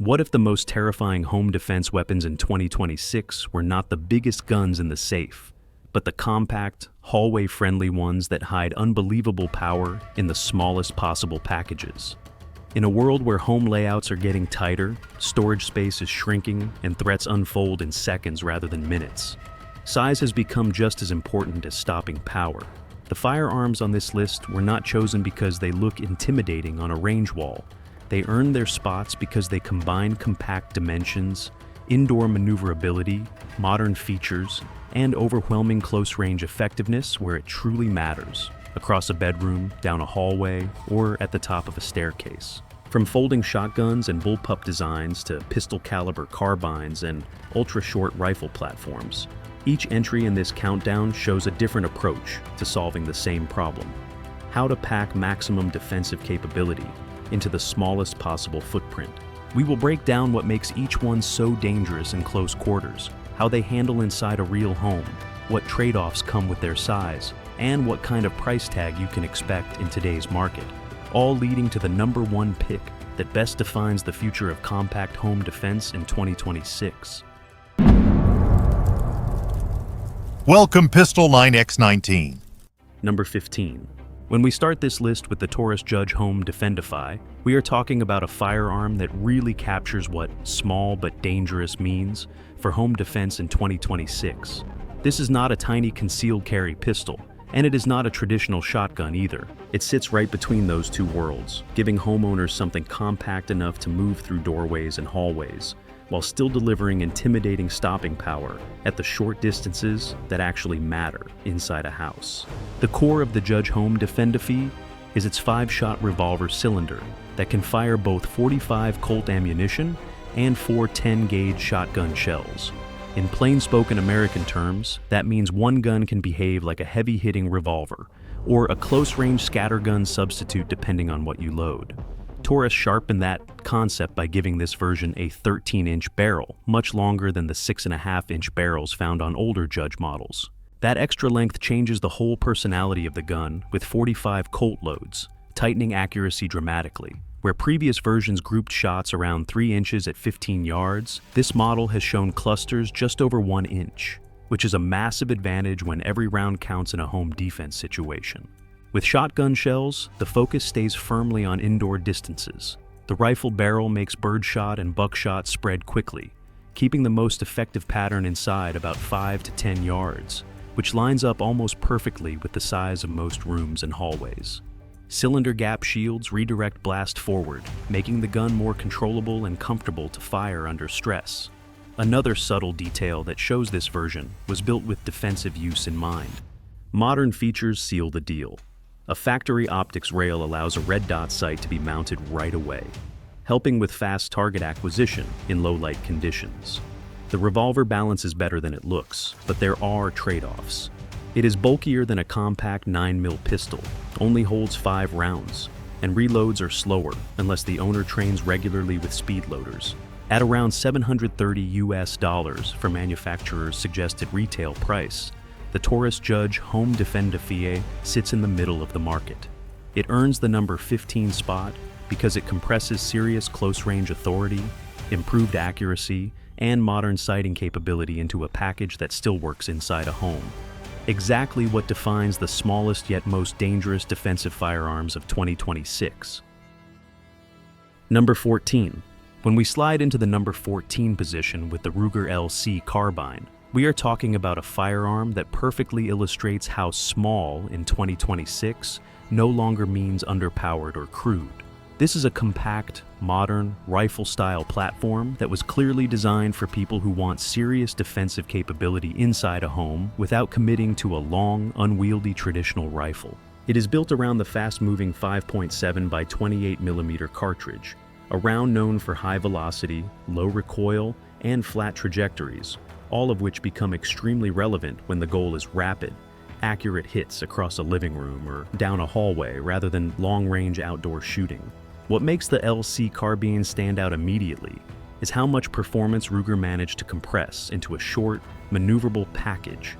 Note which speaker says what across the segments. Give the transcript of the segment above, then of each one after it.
Speaker 1: What if the most terrifying home defense weapons in 2026 were not the biggest guns in the safe, but the compact, hallway-friendly ones that hide unbelievable power in the smallest possible packages? In a world where home layouts are getting tighter, storage space is shrinking, and threats unfold in seconds rather than minutes, size has become just as important as stopping power. The firearms on this list were not chosen because they look intimidating on a range wall. They earned their spots because they combine compact dimensions, indoor maneuverability, modern features, and overwhelming close-range effectiveness where it truly matters, across a bedroom, down a hallway, or at the top of a staircase. From folding shotguns and bullpup designs to pistol-caliber carbines and ultra-short rifle platforms, each entry in this countdown shows a different approach to solving the same problem: how to pack maximum defensive capability into the smallest possible footprint. We will break down what makes each one so dangerous in close quarters, how they handle inside a real home, what trade-offs come with their size, and what kind of price tag you can expect in today's market, all leading to the #1 pick that best defines the future of compact home defense in 2026.
Speaker 2: Welcome Pistol Line X19.
Speaker 1: Number 15. When we start this list with the Taurus Judge Home Defendef, we are talking about a firearm that really captures what small but dangerous means for home defense in 2026. This is not a tiny concealed carry pistol, and it is not a traditional shotgun either. It sits right between those two worlds, giving homeowners something compact enough to move through doorways and hallways, while still delivering intimidating stopping power at the short distances that actually matter inside a house. The core of the Judge Home Defendef is its 5-shot revolver cylinder that can fire both 45 Colt ammunition and 4 10-gauge shotgun shells. In plain-spoken American terms, that means one gun can behave like a heavy-hitting revolver, or a close-range scattergun substitute depending on what you load. Taurus sharpened that concept by giving this version a 13-inch barrel, much longer than the 6.5-inch barrels found on older Judge models. That extra length changes the whole personality of the gun with 45 Colt loads, tightening accuracy dramatically. Where previous versions grouped shots around 3 inches at 15 yards, this model has shown clusters just over 1 inch, which is a massive advantage when every round counts in a home defense situation. With shotgun shells, the focus stays firmly on indoor distances. The rifle barrel makes birdshot and buckshot spread quickly, keeping the most effective pattern inside about 5 to 10 yards, which lines up almost perfectly with the size of most rooms and hallways. Cylinder gap shields redirect blast forward, making the gun more controllable and comfortable to fire under stress. Another subtle detail that shows this version was built with defensive use in mind. Modern features seal the deal. A factory optics rail allows a red dot sight to be mounted right away, helping with fast target acquisition in low-light conditions. The revolver balance is better than it looks, but there are trade-offs. It is bulkier than a compact 9mm pistol, only holds 5 rounds, and reloads are slower unless the owner trains regularly with speed loaders. At around $730 for manufacturer's suggested retail price, the Taurus Judge Home Defendef sits in the middle of the market. It earns the number 15 spot because it compresses serious close-range authority, improved accuracy, and modern sighting capability into a package that still works inside a home. Exactly what defines the smallest yet most dangerous defensive firearms of 2026. Number 14. When we slide into the number 14 position with the Ruger LC Carbine, we are talking about a firearm that perfectly illustrates how small in 2026 no longer means underpowered or crude. This is a compact, modern, rifle-style platform that was clearly designed for people who want serious defensive capability inside a home without committing to a long, unwieldy traditional rifle. It is built around the fast-moving 5.7 by 28mm cartridge, a round known for high velocity, low recoil, and flat trajectories, all of which become extremely relevant when the goal is rapid, accurate hits across a living room or down a hallway rather than long-range outdoor shooting. What makes the LC Carbine stand out immediately is how much performance Ruger managed to compress into a short, maneuverable package.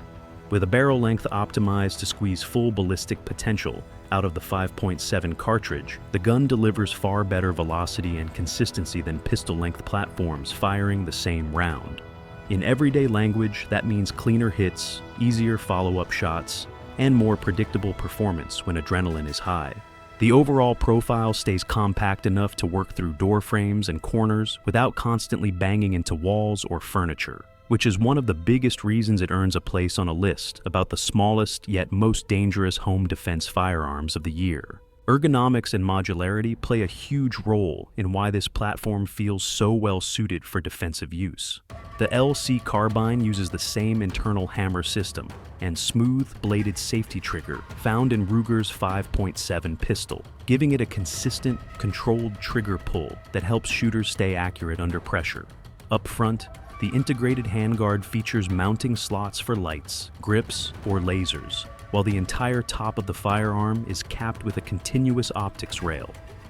Speaker 1: With a barrel length optimized to squeeze full ballistic potential out of the 5.7 cartridge, the gun delivers far better velocity and consistency than pistol-length platforms firing the same round. In everyday language, that means cleaner hits, easier follow-up shots, and more predictable performance when adrenaline is high. The overall profile stays compact enough to work through door frames and corners without constantly banging into walls or furniture, which is one of the biggest reasons it earns a place on a list about the smallest yet most dangerous home defense firearms of the year. Ergonomics and modularity play a huge role in why this platform feels so well suited for defensive use. The LC Carbine uses the same internal hammer system and smooth-bladed safety trigger found in Ruger's 5.7 pistol, giving it a consistent, controlled trigger pull that helps shooters stay accurate under pressure. Up front, the integrated handguard features mounting slots for lights, grips, or lasers, while the entire top of the firearm is capped with a continuous optics rail.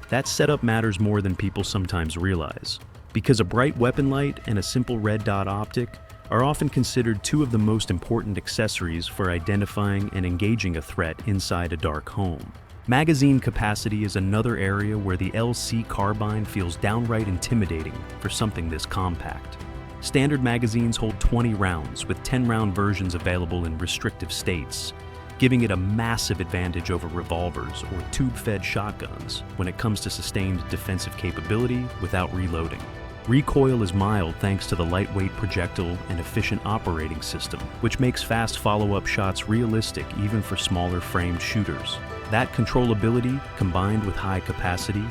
Speaker 1: That setup matters more than people sometimes realize, because a bright weapon light and a simple red dot optic are often considered two of the most important accessories for identifying and engaging a threat inside a dark home. Magazine capacity is another area where the LC Carbine feels downright intimidating for something this compact. Standard magazines hold 20 rounds, with 10-round versions available in restrictive states, giving it a massive advantage over revolvers or tube-fed shotguns when it comes to sustained defensive capability without reloading. Recoil is mild thanks to the lightweight projectile and efficient operating system, which makes fast follow-up shots realistic even for smaller framed shooters. That controllability, combined with high capacity,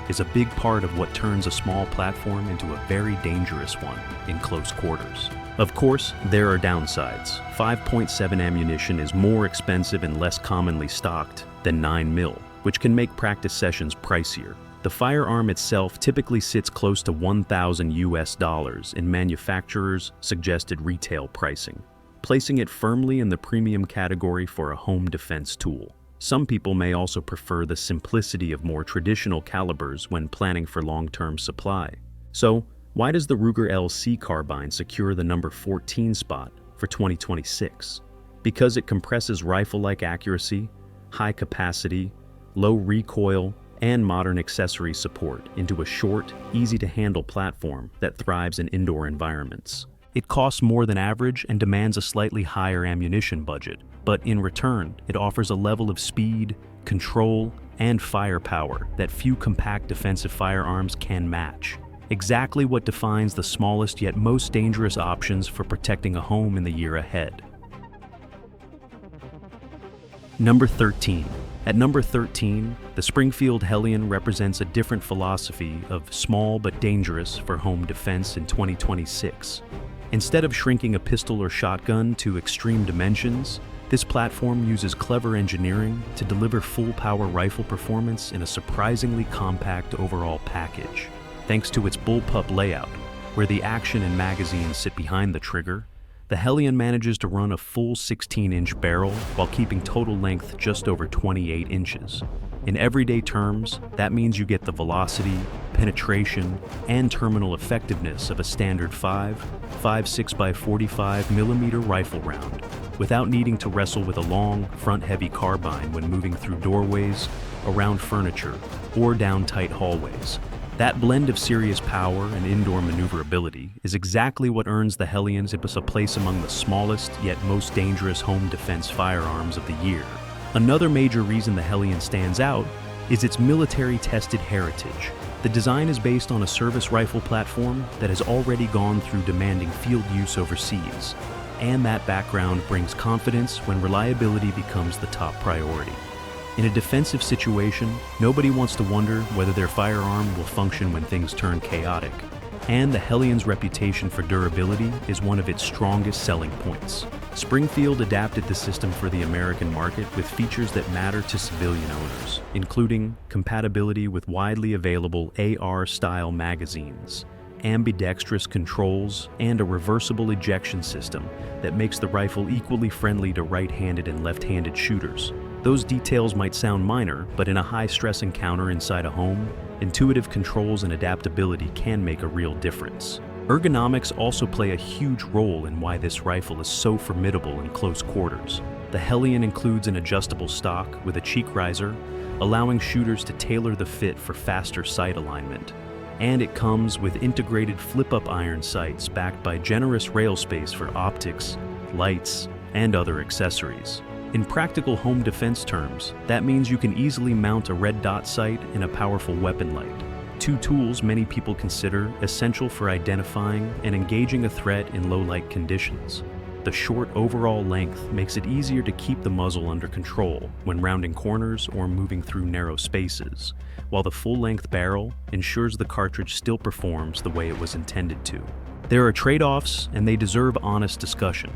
Speaker 1: is a big part of what turns a small platform into a very dangerous one in close quarters. Of course, there are downsides. 5.7 ammunition is more expensive and less commonly stocked than 9mm, which can make practice sessions pricier. The firearm itself typically sits close to $1,000 in manufacturers' suggested retail pricing, placing it firmly in the premium category for a home defense tool. Some people may also prefer the simplicity of more traditional calibers when planning for long-term supply. So, why does the Ruger LC Carbine secure the number 14 spot for 2026? Because it compresses rifle-like accuracy, high capacity, low recoil, and modern accessory support into a short, easy-to-handle platform that thrives in indoor environments. It costs more than average and demands a slightly higher ammunition budget, but in return, it offers a level of speed, control, and firepower that few compact defensive firearms can match. Exactly what defines the smallest yet most dangerous options for protecting a home in the year ahead. Number 13. At number 13, the Springfield Hellion represents a different philosophy of small but dangerous for home defense in 2026. Instead of shrinking a pistol or shotgun to extreme dimensions, this platform uses clever engineering to deliver full-power rifle performance in a surprisingly compact overall package. Thanks to its bullpup layout, where the action and magazines sit behind the trigger, the Hellion manages to run a full 16-inch barrel while keeping total length just over 28 inches. In everyday terms, that means you get the velocity, penetration, and terminal effectiveness of a standard 5.56x45mm rifle round, without needing to wrestle with a long, front-heavy carbine when moving through doorways, around furniture, or down tight hallways. That blend of serious power and indoor maneuverability is exactly what earns the Hellions a place among the smallest yet most dangerous home defense firearms of the year. Another major reason the Hellion stands out is its military-tested heritage. The design is based on a service rifle platform that has already gone through demanding field use overseas, and that background brings confidence when reliability becomes the top priority. In a defensive situation, nobody wants to wonder whether their firearm will function when things turn chaotic, and the Hellion's reputation for durability is one of its strongest selling points. Springfield adapted the system for the American market with features that matter to civilian owners, including compatibility with widely available AR-style magazines, ambidextrous controls, and a reversible ejection system that makes the rifle equally friendly to right-handed and left-handed shooters. Those details might sound minor, but in a high-stress encounter inside a home, intuitive controls and adaptability can make a real difference. Ergonomics also play a huge role in why this rifle is so formidable in close quarters. The Hellion includes an adjustable stock with a cheek riser, allowing shooters to tailor the fit for faster sight alignment. And it comes with integrated flip-up iron sights backed by generous rail space for optics, lights, and other accessories. In practical home defense terms, that means you can easily mount a red dot sight and a powerful weapon light, two tools many people consider essential for identifying and engaging a threat in low-light conditions. The short overall length makes it easier to keep the muzzle under control when rounding corners or moving through narrow spaces, while the full-length barrel ensures the cartridge still performs the way it was intended to. There are trade-offs, and they deserve honest discussion.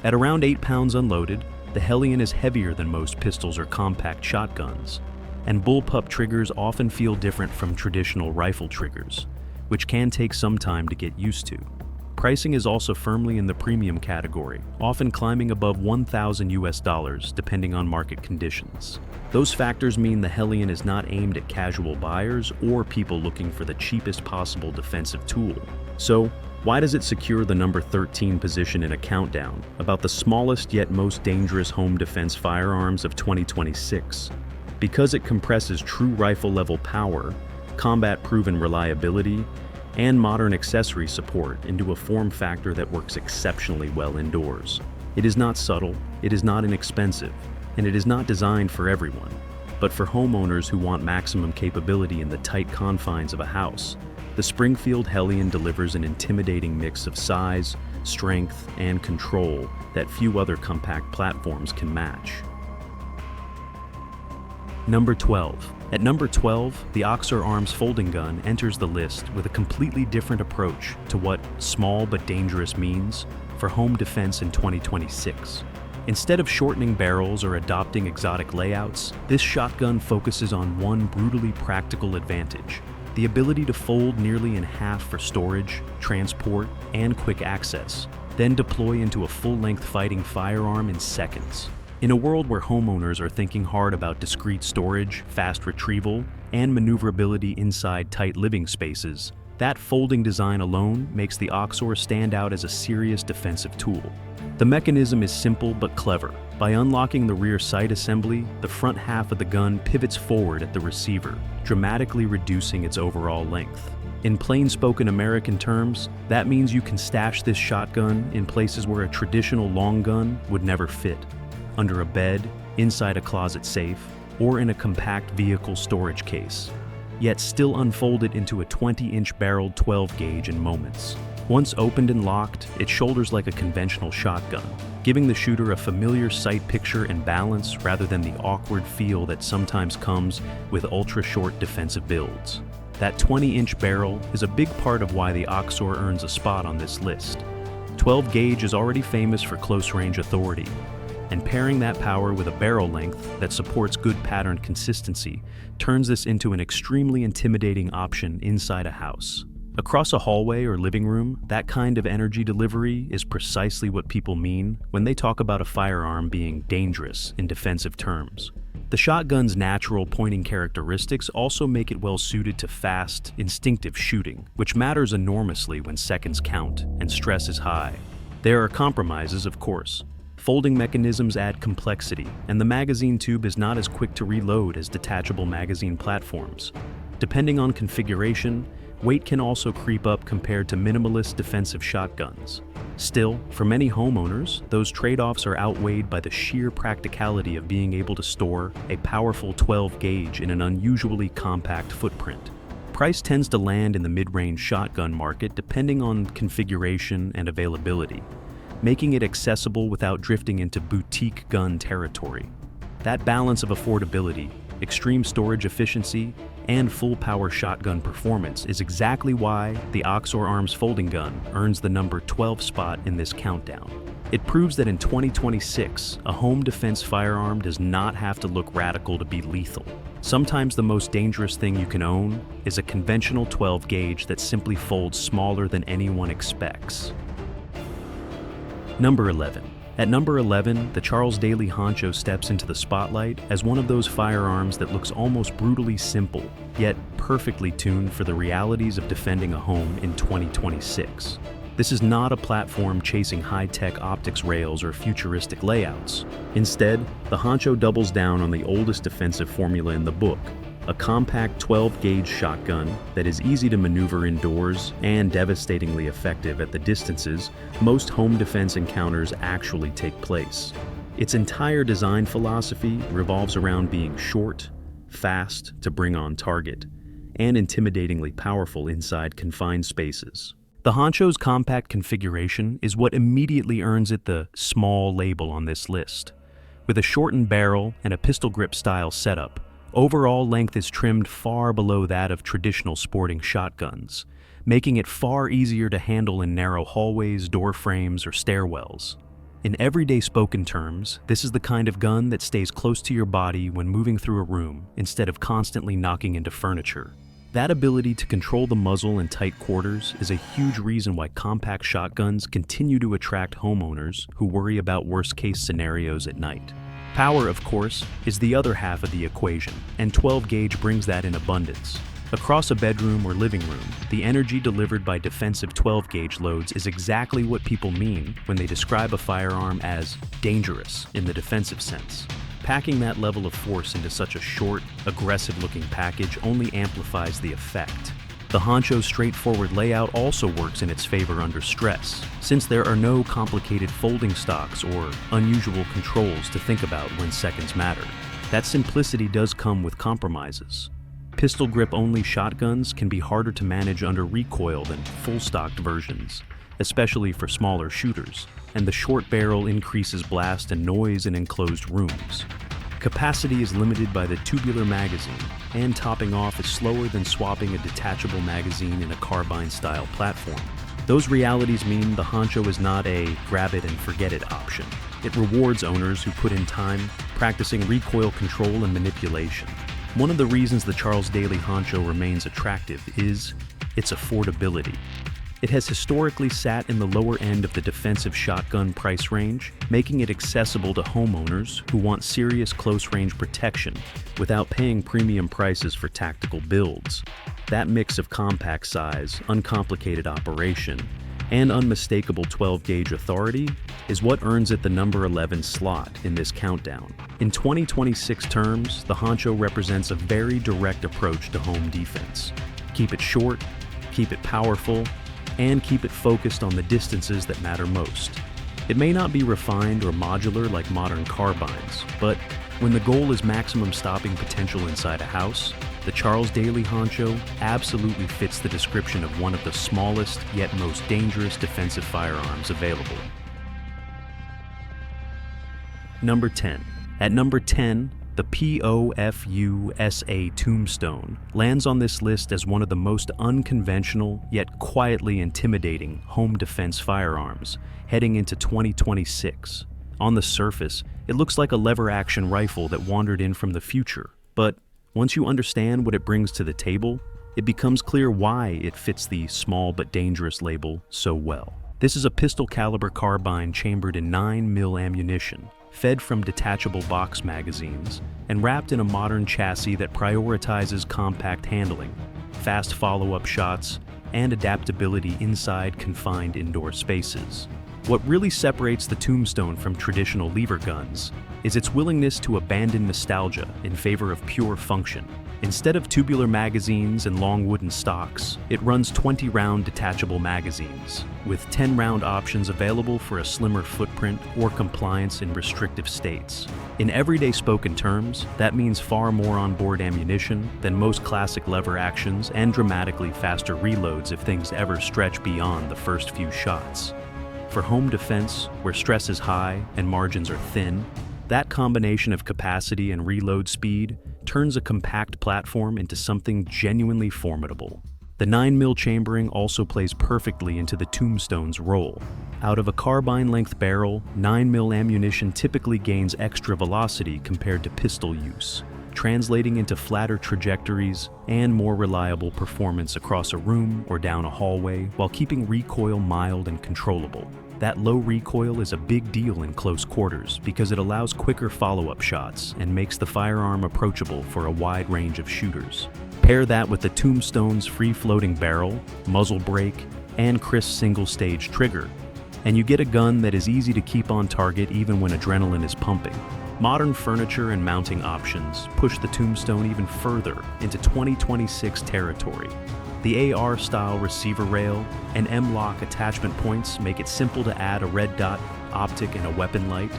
Speaker 1: At around 8 pounds unloaded, the Hellion is heavier than most pistols or compact shotguns, and bullpup triggers often feel different from traditional rifle triggers, which can take some time to get used to. Pricing is also firmly in the premium category, often climbing above $1,000 depending on market conditions. Those factors mean the Hellion is not aimed at casual buyers or people looking for the cheapest possible defensive tool. So, why does it secure the number 13 position in a countdown about the smallest yet most dangerous home defense firearms of 2026? Because it compresses true rifle-level power, combat-proven reliability, and modern accessory support into a form factor that works exceptionally well indoors. It is not subtle, it is not inexpensive, and it is not designed for everyone, but for homeowners who want maximum capability in the tight confines of a house. The Springfield Hellion delivers an intimidating mix of size, strength, and control that few other compact platforms can match. Number 12. At number 12, the Oxor Arms folding gun enters the list with a completely different approach to what small but dangerous means for home defense in 2026. Instead of shortening barrels or adopting exotic layouts, this shotgun focuses on one brutally practical advantage: the ability to fold nearly in half for storage, transport, and quick access, then deploy into a full-length fighting firearm in seconds. In a world where homeowners are thinking hard about discreet storage, fast retrieval, and maneuverability inside tight living spaces, that folding design alone makes the Oxor stand out as a serious defensive tool. The mechanism is simple but clever. By unlocking the rear sight assembly, the front half of the gun pivots forward at the receiver, dramatically reducing its overall length. In plain-spoken American terms, that means you can stash this shotgun in places where a traditional long gun would never fit: under a bed, inside a closet safe, or in a compact vehicle storage case, yet still unfold it into a 20-inch barreled 12-gauge in moments. Once opened and locked, it shoulders like a conventional shotgun, giving the shooter a familiar sight picture and balance rather than the awkward feel that sometimes comes with ultra-short defensive builds. That 20-inch barrel is a big part of why the Oxor earns a spot on this list. 12-gauge is already famous for close-range authority, and pairing that power with a barrel length that supports good pattern consistency turns this into an extremely intimidating option inside a house. Across a hallway or living room, that kind of energy delivery is precisely what people mean when they talk about a firearm being dangerous in defensive terms. The shotgun's natural pointing characteristics also make it well suited to fast, instinctive shooting, which matters enormously when seconds count and stress is high. There are compromises, of course. Folding mechanisms add complexity, and the magazine tube is not as quick to reload as detachable magazine platforms. Depending on configuration, weight can also creep up compared to minimalist defensive shotguns. Still, for many homeowners, those trade-offs are outweighed by the sheer practicality of being able to store a powerful 12-gauge in an unusually compact footprint. Price tends to land in the mid-range shotgun market depending on configuration and availability, making it accessible without drifting into boutique gun territory. That balance of affordability, extreme storage efficiency, and full-power shotgun performance is exactly why the Oxor Arms folding gun earns the number 12 spot in this countdown. It proves that in 2026, a home defense firearm does not have to look radical to be lethal. Sometimes the most dangerous thing you can own is a conventional 12-gauge that simply folds smaller than anyone expects. Number 11. At number 11, the Charles Daly Honcho steps into the spotlight as one of those firearms that looks almost brutally simple, yet perfectly tuned for the realities of defending a home in 2026. This is not a platform chasing high-tech optics rails or futuristic layouts. Instead, the Honcho doubles down on the oldest defensive formula in the book, a compact 12-gauge shotgun that is easy to maneuver indoors and devastatingly effective at the distances most home defense encounters actually take place. Its entire design philosophy revolves around being short, fast to bring on target, and intimidatingly powerful inside confined spaces. The Honcho's compact configuration is what immediately earns it the small label on this list. With a shortened barrel and a pistol grip style setup, overall length is trimmed far below that of traditional sporting shotguns, making it far easier to handle in narrow hallways, door frames, or stairwells. In everyday spoken terms, this is the kind of gun that stays close to your body when moving through a room instead of constantly knocking into furniture. That ability to control the muzzle in tight quarters is a huge reason why compact shotguns continue to attract homeowners who worry about worst-case scenarios at night. Power, of course, is the other half of the equation, and 12-gauge brings that in abundance. Across a bedroom or living room, the energy delivered by defensive 12-gauge loads is exactly what people mean when they describe a firearm as dangerous in the defensive sense. Packing that level of force into such a short, aggressive-looking package only amplifies the effect. The Honcho's straightforward layout also works in its favor under stress, since there are no complicated folding stocks or unusual controls to think about when seconds matter. That simplicity does come with compromises. Pistol grip-only shotguns can be harder to manage under recoil than full-stocked versions, especially for smaller shooters, and the short barrel increases blast and noise in enclosed rooms. Capacity is limited by the tubular magazine, and topping off is slower than swapping a detachable magazine in a carbine-style platform. Those realities mean the Honcho is not a grab-it-and-forget-it option. It rewards owners who put in time practicing recoil control and manipulation. One of the reasons the Charles Daly Honcho remains attractive is its affordability. It has historically sat in the lower end of the defensive shotgun price range, making it accessible to homeowners who want serious close-range protection without paying premium prices for tactical builds. That mix of compact size, uncomplicated operation, and unmistakable 12-gauge authority is what earns it the number 11 slot in this countdown. In 2026 terms, the Honcho represents a very direct approach to home defense. Keep it short, keep it powerful, and keep it focused on the distances that matter most. It may not be refined or modular like modern carbines, but when the goal is maximum stopping potential inside a house, the Charles Daly Honcho absolutely fits the description of one of the smallest yet most dangerous defensive firearms available. Number 10. At number 10, the POF USA Tombstone lands on this list as one of the most unconventional yet quietly intimidating home defense firearms heading into 2026. On the surface, it looks like a lever-action rifle that wandered in from the future, but once you understand what it brings to the table, it becomes clear why it fits the small but dangerous label so well. This is a pistol-caliber carbine chambered in 9mm ammunition, fed from detachable box magazines, and wrapped in a modern chassis that prioritizes compact handling, fast follow-up shots, and adaptability inside confined indoor spaces. What really separates the Tombstone from traditional lever guns is its willingness to abandon nostalgia in favor of pure function. Instead of tubular magazines and long wooden stocks, it runs 20-round detachable magazines, with 10-round options available for a slimmer footprint or compliance in restrictive states. In everyday spoken terms, that means far more onboard ammunition than most classic lever actions and dramatically faster reloads if things ever stretch beyond the first few shots. For home defense, where stress is high and margins are thin, that combination of capacity and reload speed turns a compact platform into something genuinely formidable. The 9mm chambering also plays perfectly into the Tombstone's role. Out of a carbine-length barrel, 9mm ammunition typically gains extra velocity compared to pistol use, translating into flatter trajectories and more reliable performance across a room or down a hallway while keeping recoil mild and controllable. That low recoil is a big deal in close quarters because it allows quicker follow-up shots and makes the firearm approachable for a wide range of shooters. Pair that with the Tombstone's free-floating barrel, muzzle brake, and crisp single-stage trigger, and you get a gun that is easy to keep on target even when adrenaline is pumping. Modern furniture and mounting options push the Tombstone even further into 2026 territory. The AR-style receiver rail and M-lock attachment points make it simple to add a red dot optic and a weapon light,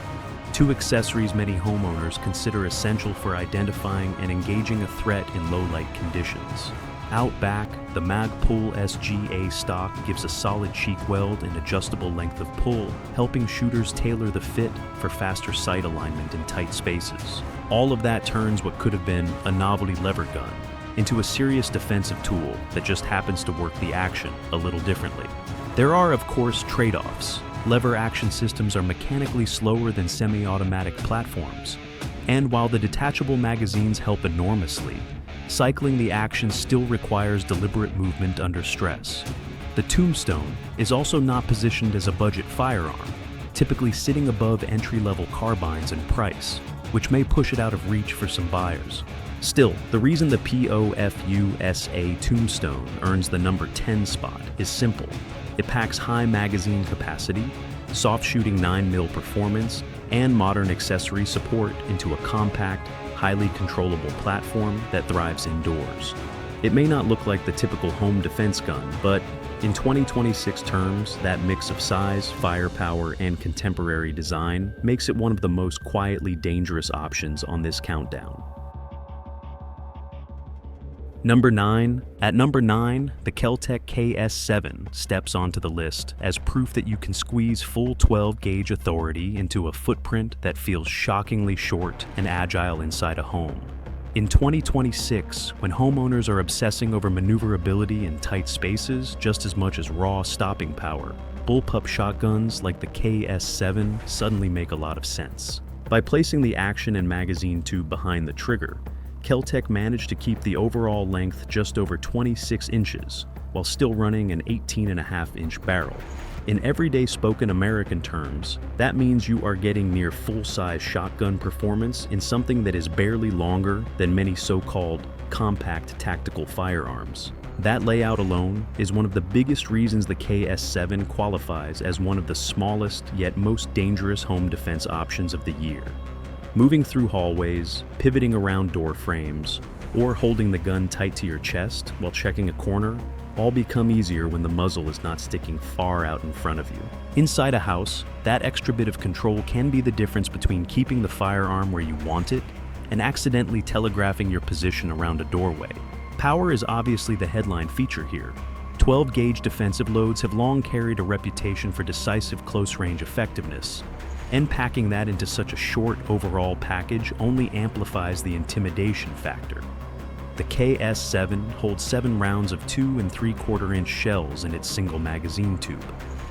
Speaker 1: two accessories many homeowners consider essential for identifying and engaging a threat in low-light conditions. Out back, the Magpul SGA stock gives a solid cheek weld and adjustable length of pull, helping shooters tailor the fit for faster sight alignment in tight spaces. All of that turns what could have been a novelty lever gun into a serious defensive tool that just happens to work the action a little differently. There are, of course, trade-offs. Lever action systems are mechanically slower than semi-automatic platforms, and while the detachable magazines help enormously, cycling the action still requires deliberate movement under stress. The Tombstone is also not positioned as a budget firearm, typically sitting above entry-level carbines in price, which may push it out of reach for some buyers. Still, the reason the POF USA Tombstone earns the number 10 spot is simple. It packs high magazine capacity, soft-shooting 9mm performance, and modern accessory support into a compact, highly controllable platform that thrives indoors. It may not look like the typical home defense gun, but in 2026 terms, that mix of size, firepower, and contemporary design makes it one of the most quietly dangerous options on this countdown. Number 9. At number 9, the KelTec KS7 steps onto the list as proof that you can squeeze full 12-gauge authority into a footprint that feels shockingly short and agile inside a home. In 2026, when homeowners are obsessing over maneuverability in tight spaces just as much as raw stopping power, bullpup shotguns like the KS7 suddenly make a lot of sense. By placing the action and magazine tube behind the trigger, KelTec managed to keep the overall length just over 26 inches, while still running an 18.5-inch barrel. In everyday spoken American terms, that means you are getting near full-size shotgun performance in something that is barely longer than many so-called compact tactical firearms. That layout alone is one of the biggest reasons the KS7 qualifies as one of the smallest yet most dangerous home defense options of the year. Moving through hallways, pivoting around door frames, or holding the gun tight to your chest while checking a corner all become easier when the muzzle is not sticking far out in front of you. Inside a house, that extra bit of control can be the difference between keeping the firearm where you want it and accidentally telegraphing your position around a doorway. Power is obviously the headline feature here. 12-gauge defensive loads have long carried a reputation for decisive close-range effectiveness, and packing that into such a short overall package only amplifies the intimidation factor. The KS7 holds 7 rounds of 2 3/4-inch shells in its single magazine tube,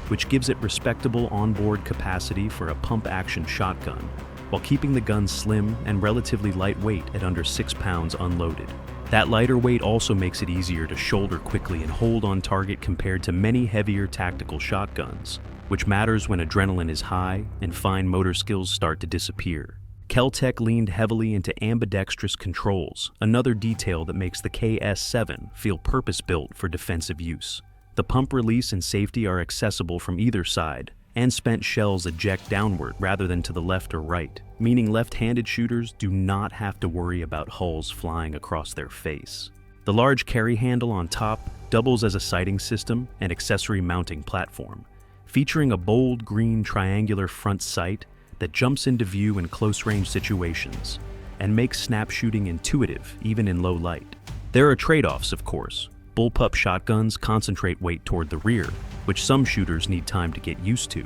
Speaker 1: which gives it respectable onboard capacity for a pump-action shotgun, while keeping the gun slim and relatively lightweight at under 6 pounds unloaded. That lighter weight also makes it easier to shoulder quickly and hold on target compared to many heavier tactical shotguns, which matters when adrenaline is high and fine motor skills start to disappear. KelTec leaned heavily into ambidextrous controls, another detail that makes the KS7 feel purpose-built for defensive use. The pump release and safety are accessible from either side, and spent shells eject downward rather than to the left or right, meaning left-handed shooters do not have to worry about hulls flying across their face. The large carry handle on top doubles as a sighting system and accessory mounting platform, featuring a bold green triangular front sight that jumps into view in close-range situations and makes snap shooting intuitive even in low light. There are trade-offs, of course. Bullpup shotguns concentrate weight toward the rear, which some shooters need time to get used to,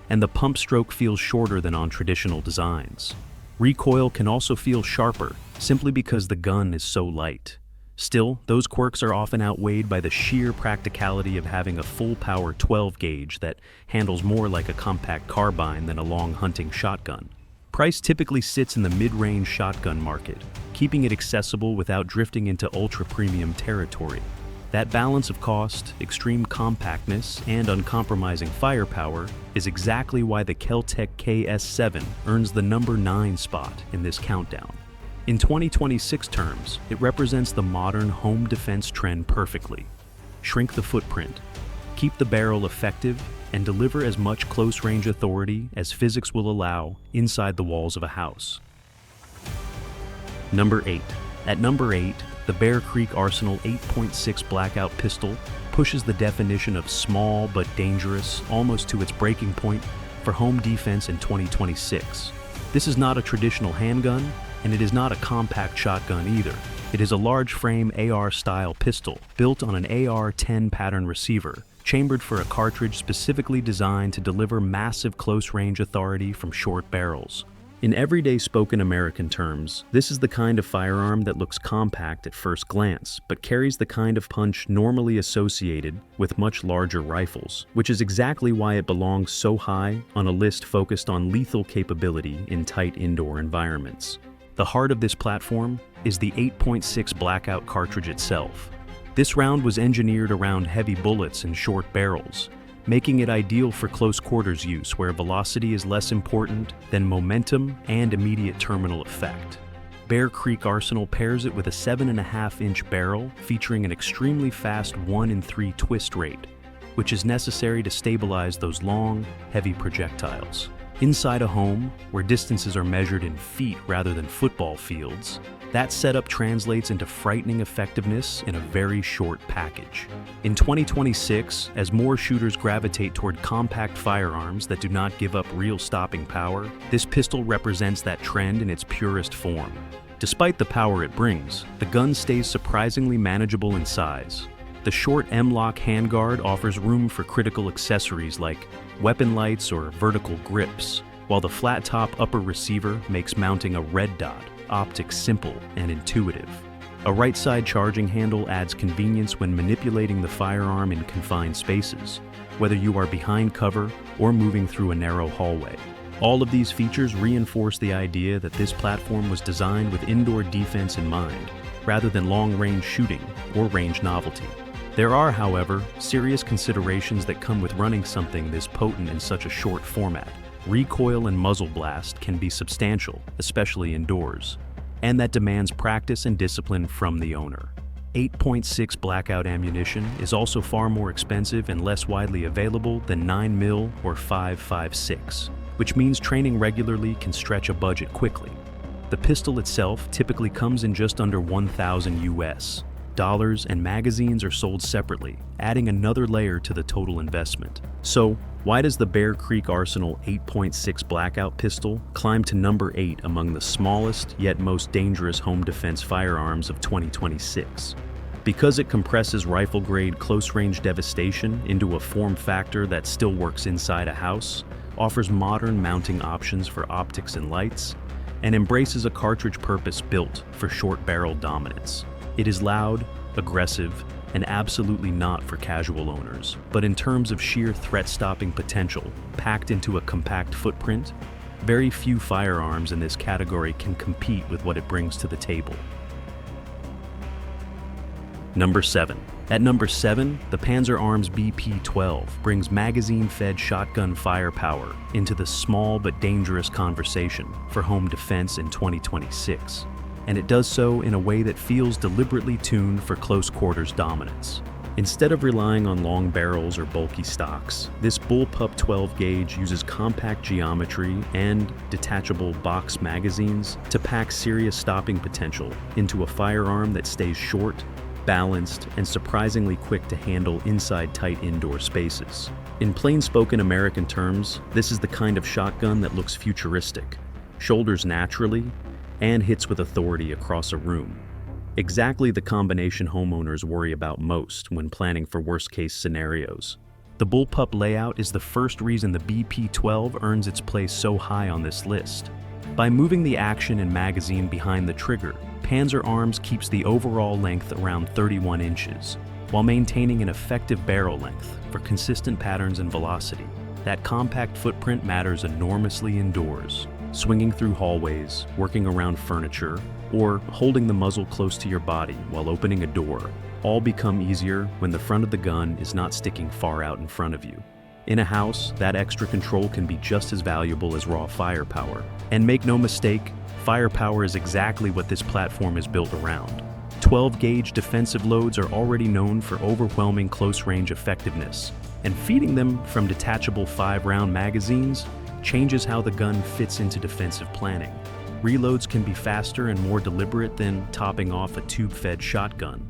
Speaker 1: and the pump stroke feels shorter than on traditional designs. Recoil can also feel sharper, simply because the gun is so light. Still, those quirks are often outweighed by the sheer practicality of having a full-power 12-gauge that handles more like a compact carbine than a long hunting shotgun. Price typically sits in the mid-range shotgun market, keeping it accessible without drifting into ultra-premium territory. That balance of cost, extreme compactness, and uncompromising firepower is exactly why the KelTec KS7 earns the number 9 spot in this countdown. In 2026 terms, it represents the modern home defense trend perfectly. Shrink the footprint, keep the barrel effective, and deliver as much close-range authority as physics will allow inside the walls of a house. Number 8. At number 8, the Bear Creek Arsenal 8.6 Blackout pistol pushes the definition of small but dangerous almost to its breaking point for home defense in 2026. This is not a traditional handgun, and it is not a compact shotgun either. It is a large-frame AR-style pistol built on an AR-10 pattern receiver, chambered for a cartridge specifically designed to deliver massive close-range authority from short barrels. In everyday spoken American terms, this is the kind of firearm that looks compact at first glance, but carries the kind of punch normally associated with much larger rifles, which is exactly why it belongs so high on a list focused on lethal capability in tight indoor environments. The heart of this platform is the 8.6 Blackout cartridge itself. This round was engineered around heavy bullets and short barrels, making it ideal for close quarters use where velocity is less important than momentum and immediate terminal effect. Bear Creek Arsenal pairs it with a 7.5-inch barrel featuring an extremely fast 1 in 3 twist rate, which is necessary to stabilize those long, heavy projectiles. Inside a home, where distances are measured in feet rather than football fields, that setup translates into frightening effectiveness in a very short package. In 2026, as more shooters gravitate toward compact firearms that do not give up real stopping power, this pistol represents that trend in its purest form. Despite the power it brings, the gun stays surprisingly manageable in size. The short M-lock handguard offers room for critical accessories like weapon lights or vertical grips, while the flat-top upper receiver makes mounting a red dot optics simple and intuitive. A right-side charging handle adds convenience when manipulating the firearm in confined spaces, whether you are behind cover or moving through a narrow hallway. All of these features reinforce the idea that this platform was designed with indoor defense in mind, rather than long-range shooting or range novelty. There are, however, serious considerations that come with running something this potent in such a short format. Recoil and muzzle blast can be substantial, especially indoors, and that demands practice and discipline from the owner. 8.6 Blackout ammunition is also far more expensive and less widely available than 9mm or 5.56, which means training regularly can stretch a budget quickly. The pistol itself typically comes in just under $1,000 US. Dollars and magazines are sold separately, adding another layer to the total investment. So, why does the Bear Creek Arsenal 8.6 Blackout pistol climb to number 8 among the smallest yet most dangerous home defense firearms of 2026? Because it compresses rifle-grade close-range devastation into a form factor that still works inside a house, offers modern mounting options for optics and lights, and embraces a cartridge purpose built for short barrel dominance. It is loud, aggressive, and absolutely not for casual owners. But in terms of sheer threat-stopping potential, packed into a compact footprint, very few firearms in this category can compete with what it brings to the table. Number 7. At number 7, the Panzer Arms BP 12 brings magazine-fed shotgun firepower into the small but dangerous conversation for home defense in 2026. And it does so in a way that feels deliberately tuned for close quarters dominance. Instead of relying on long barrels or bulky stocks, this Bullpup 12 gauge uses compact geometry and detachable box magazines to pack serious stopping potential into a firearm that stays short, balanced, and surprisingly quick to handle inside tight indoor spaces. In plain-spoken American terms, this is the kind of shotgun that looks futuristic, shoulders naturally, and hits with authority across a room. Exactly the combination homeowners worry about most when planning for worst-case scenarios. The Bullpup layout is the first reason the BP-12 earns its place so high on this list. By moving the action and magazine behind the trigger, Panzer Arms keeps the overall length around 31 inches, while maintaining an effective barrel length for consistent patterns and velocity. That compact footprint matters enormously indoors. Swinging through hallways, working around furniture, or holding the muzzle close to your body while opening a door, all become easier when the front of the gun is not sticking far out in front of you. In a house, that extra control can be just as valuable as raw firepower. And make no mistake, firepower is exactly what this platform is built around. 12-gauge defensive loads are already known for overwhelming close-range effectiveness, And feeding them from detachable 5-round magazines changes how the gun fits into defensive planning. Reloads can be faster and more deliberate than topping off a tube-fed shotgun.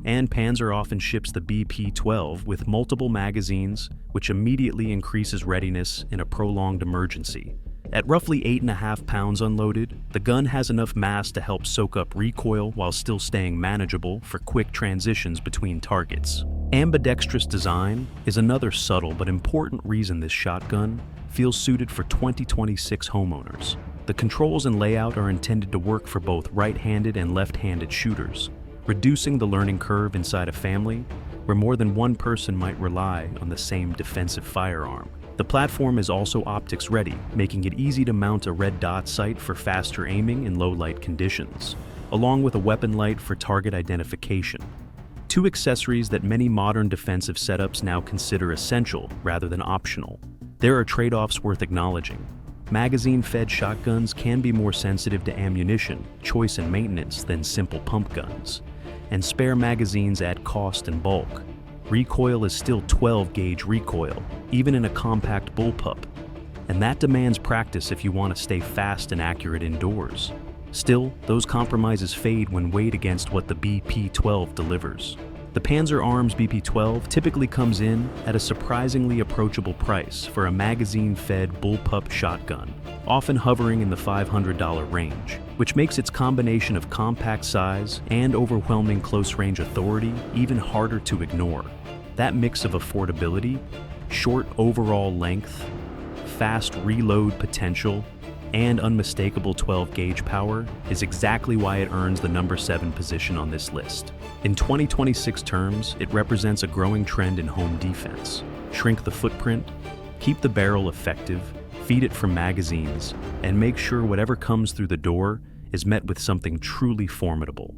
Speaker 1: And Panzer often ships the BP-12 with multiple magazines, which immediately increases readiness in a prolonged emergency. At roughly 8.5 pounds unloaded, the gun has enough mass to help soak up recoil while still staying manageable for quick transitions between targets. Ambidextrous design is another subtle but important reason this shotgun feels suited for 2026 homeowners. The controls and layout are intended to work for both right-handed and left-handed shooters, reducing the learning curve inside a family where more than one person might rely on the same defensive firearm. The platform is also optics ready, making it easy to mount a red dot sight for faster aiming in low light conditions, along with a weapon light for target identification. Two accessories that many modern defensive setups now consider essential rather than optional. There are trade-offs worth acknowledging. Magazine-fed shotguns can be more sensitive to ammunition, choice and maintenance than simple pump guns, and spare magazines add cost and bulk. Recoil is still 12-gauge recoil, even in a compact bullpup, and that demands practice if you want to stay fast and accurate indoors. Still, those compromises fade when weighed against what the BP-12 delivers. The Panzer Arms BP-12 typically comes in at a surprisingly approachable price for a magazine-fed bullpup shotgun, often hovering in the $500 range, which makes its combination of compact size and overwhelming close-range authority even harder to ignore. That mix of affordability, short overall length, fast reload potential, and unmistakable 12-gauge power is exactly why it earns the number 7 position on this list. In 2026 terms, it represents a growing trend in home defense. Shrink the footprint, keep the barrel effective, feed it from magazines, and make sure whatever comes through the door is met with something truly formidable.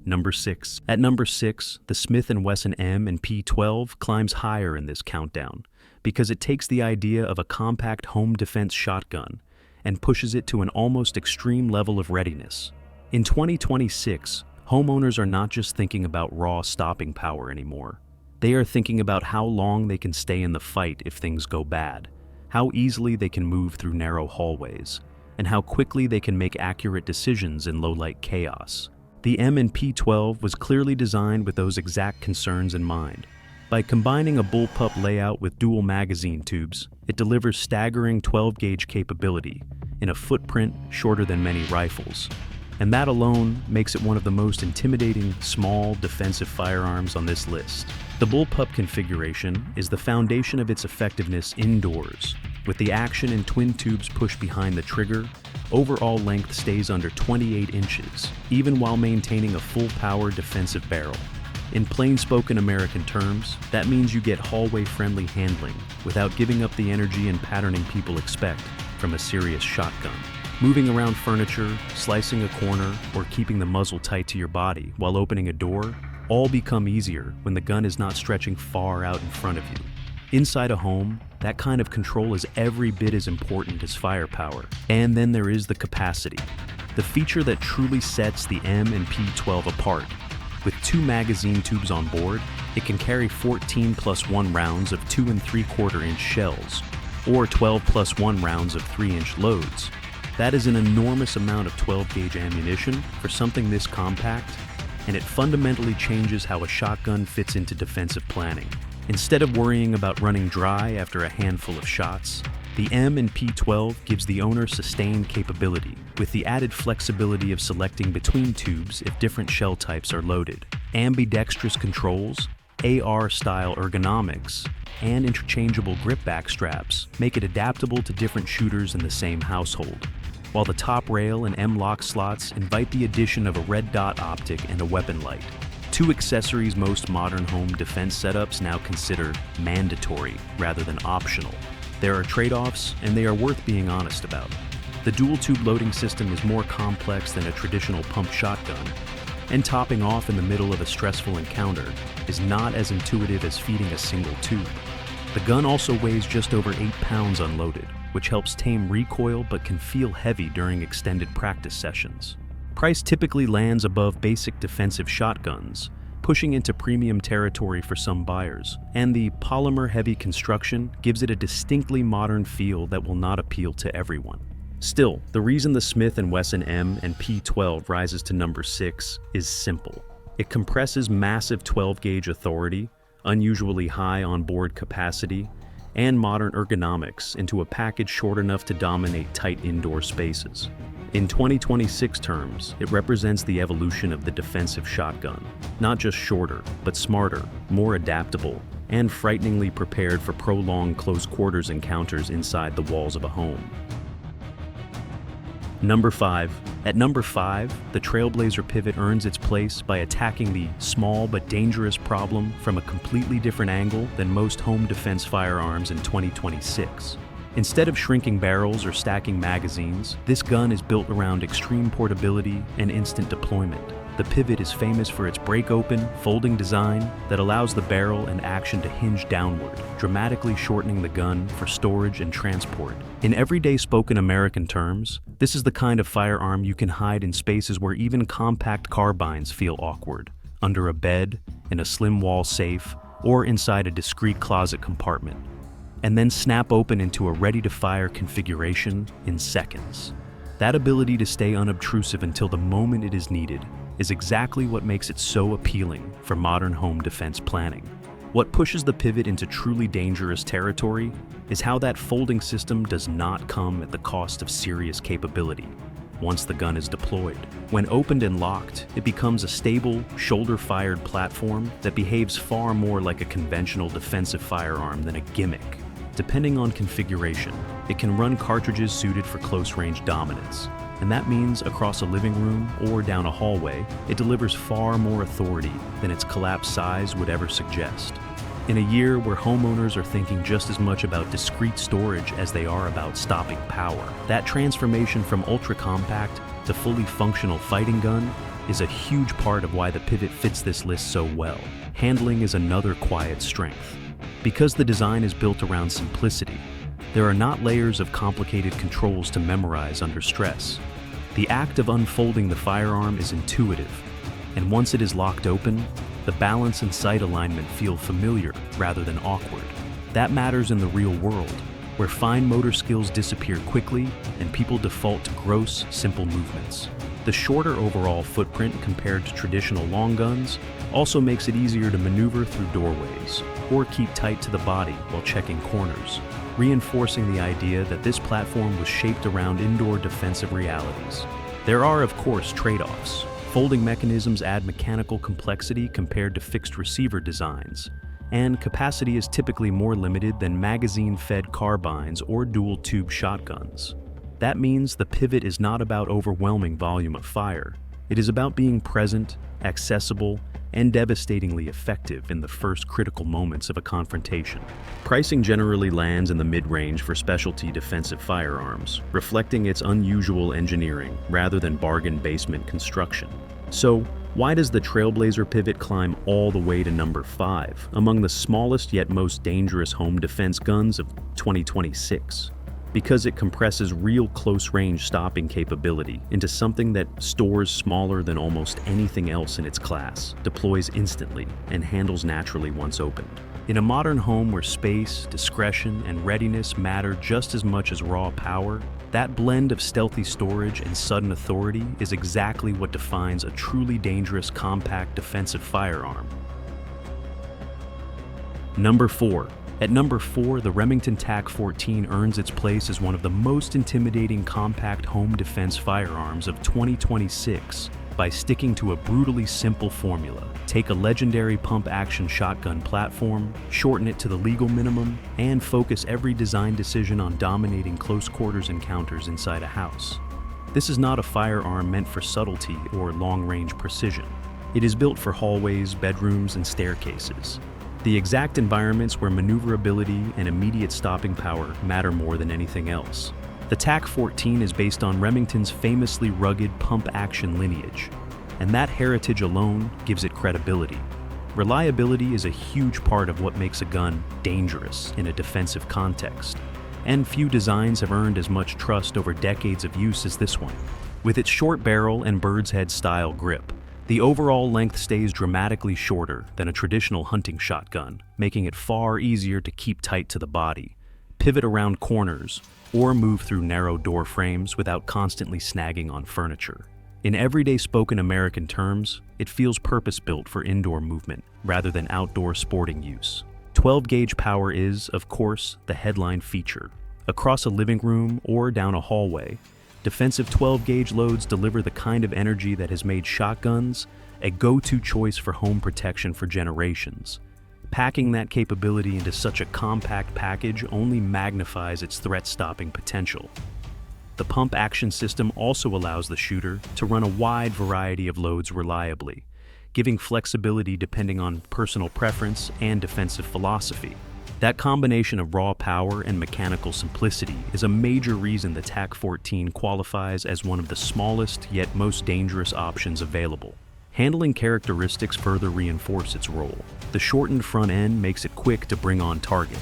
Speaker 1: Number 6. At number 6, the Smith & Wesson M and P12 climbs higher in this countdown because it takes the idea of a compact home defense shotgun and pushes it to an almost extreme level of readiness. In 2026, homeowners are not just thinking about raw stopping power anymore. They are thinking about how long they can stay in the fight if things go bad, how easily they can move through narrow hallways, and how quickly they can make accurate decisions in low-light chaos. The M and P12 was clearly designed with those exact concerns in mind. By combining a bullpup layout with dual magazine tubes, it delivers staggering 12-gauge capability in a footprint shorter than many rifles. And that alone makes it one of the most intimidating, small, defensive firearms on this list. The bullpup configuration is the foundation of its effectiveness indoors. With the action and twin tubes pushed behind the trigger, overall length stays under 28 inches, even while maintaining a full-power defensive barrel. In plain-spoken American terms, that means you get hallway-friendly handling without giving up the energy and patterning people expect from a serious shotgun. Moving around furniture, slicing a corner, or keeping the muzzle tight to your body while opening a door all become easier when the gun is not stretching far out in front of you. Inside a home, that kind of control is every bit as important as firepower. And then there is the capacity, the feature that truly sets the M and P12 apart. With 2 magazine tubes on board, it can carry 14 plus 1 rounds of 2 3/4 inch shells, or 12 plus 1 rounds of 3-inch loads. That is an enormous amount of 12-gauge ammunition for something this compact, and it fundamentally changes how a shotgun fits into defensive planning. Instead of worrying about running dry after a handful of shots, the M and P12 gives the owner sustained capability, with the added flexibility of selecting between tubes if different shell types are loaded. Ambidextrous controls, AR-style ergonomics, and interchangeable grip back straps make it adaptable to different shooters in the same household, while the top rail and M-lock slots invite the addition of a red dot optic and a weapon light. 2 accessories most modern home defense setups now consider mandatory rather than optional. There are trade-offs, and they are worth being honest about. The dual-tube loading system is more complex than a traditional pump shotgun, and topping off in the middle of a stressful encounter is not as intuitive as feeding a single tube. The gun also weighs just over 8 pounds unloaded, which helps tame recoil but can feel heavy during extended practice sessions. Price typically lands above basic defensive shotguns, pushing into premium territory for some buyers, and the polymer-heavy construction gives it a distinctly modern feel that will not appeal to everyone. Still, the reason the Smith & Wesson M and P12 rises to number 6 is simple. It compresses massive 12-gauge authority, unusually high onboard capacity, and modern ergonomics into a package short enough to dominate tight indoor spaces. In 2026 terms, it represents the evolution of the defensive shotgun, not just shorter, but smarter, more adaptable, and frighteningly prepared for prolonged close-quarters encounters inside the walls of a home. Number 5. At number 5, the Trailblazer Pivot earns its place by attacking the small but dangerous problem from a completely different angle than most home defense firearms in 2026. Instead of shrinking barrels or stacking magazines, this gun is built around extreme portability and instant deployment. The Pivot is famous for its break-open, folding design that allows the barrel and action to hinge downward, dramatically shortening the gun for storage and transport. In everyday spoken American terms, this is the kind of firearm you can hide in spaces where even compact carbines feel awkward, under a bed, in a slim wall safe, or inside a discreet closet compartment, and then snap open into a ready-to-fire configuration in seconds. That ability to stay unobtrusive until the moment it is needed is exactly what makes it so appealing for modern home defense planning. What pushes the Pivot into truly dangerous territory is how that folding system does not come at the cost of serious capability. Once the gun is deployed, when opened and locked, it becomes a stable, shoulder-fired platform that behaves far more like a conventional defensive firearm than a gimmick. Depending on configuration, it can run cartridges suited for close-range dominance, and that means across a living room or down a hallway, it delivers far more authority than its collapsed size would ever suggest. In a year where homeowners are thinking just as much about discrete storage as they are about stopping power, that transformation from ultra-compact to fully functional fighting gun is a huge part of why the Pivot fits this list so well. Handling is another quiet strength. Because the design is built around simplicity, there are not layers of complicated controls to memorize under stress. The act of unfolding the firearm is intuitive, and once it is locked open, the balance and sight alignment feel familiar rather than awkward. That matters in the real world, where fine motor skills disappear quickly and people default to gross, simple movements. The shorter overall footprint compared to traditional long guns also makes it easier to maneuver through doorways or keep tight to the body while checking corners, reinforcing the idea that this platform was shaped around indoor defensive realities. There are, of course, trade-offs. Folding mechanisms add mechanical complexity compared to fixed receiver designs, and capacity is typically more limited than magazine-fed carbines or dual-tube shotguns. That means the Pivot is not about overwhelming volume of fire. It is about being present, accessible, and devastatingly effective in the first critical moments of a confrontation. Pricing generally lands in the mid-range for specialty defensive firearms, reflecting its unusual engineering rather than bargain basement construction. So, why does the Trailblazer Pivot climb all the way to number 5, among the smallest yet most dangerous home defense guns of 2026? Because it compresses real close-range stopping capability into something that stores smaller than almost anything else in its class, deploys instantly, and handles naturally once opened. In a modern home where space, discretion, and readiness matter just as much as raw power, that blend of stealthy storage and sudden authority is exactly what defines a truly dangerous compact defensive firearm. Number 4. At number 4, the Remington Tac 14 earns its place as one of the most intimidating compact home defense firearms of 2026 by sticking to a brutally simple formula. Take a legendary pump-action shotgun platform, shorten it to the legal minimum, and focus every design decision on dominating close-quarters encounters inside a house. This is not a firearm meant for subtlety or long-range precision. It is built for hallways, bedrooms, and staircases. The exact environments where maneuverability and immediate stopping power matter more than anything else. The Tac 14 is based on Remington's famously rugged pump-action lineage, and that heritage alone gives it credibility. Reliability is a huge part of what makes a gun dangerous in a defensive context, and few designs have earned as much trust over decades of use as this one. With its short barrel and bird's head style grip, The overall length stays dramatically shorter than a traditional hunting shotgun, making it far easier to keep tight to the body, pivot around corners, or move through narrow door frames without constantly snagging on furniture. In everyday spoken American terms, it feels purpose-built for indoor movement rather than outdoor sporting use. 12-gauge power is, of course, the headline feature. Across a living room or down a hallway, defensive 12-gauge loads deliver the kind of energy that has made shotguns a go-to choice for home protection for generations. Packing that capability into such a compact package only magnifies its threat-stopping potential. The pump action system also allows the shooter to run a wide variety of loads reliably, giving flexibility depending on personal preference and defensive philosophy. That combination of raw power and mechanical simplicity is a major reason the TAC-14 qualifies as one of the smallest yet most dangerous options available. Handling characteristics further reinforce its role. The shortened front end makes it quick to bring on target,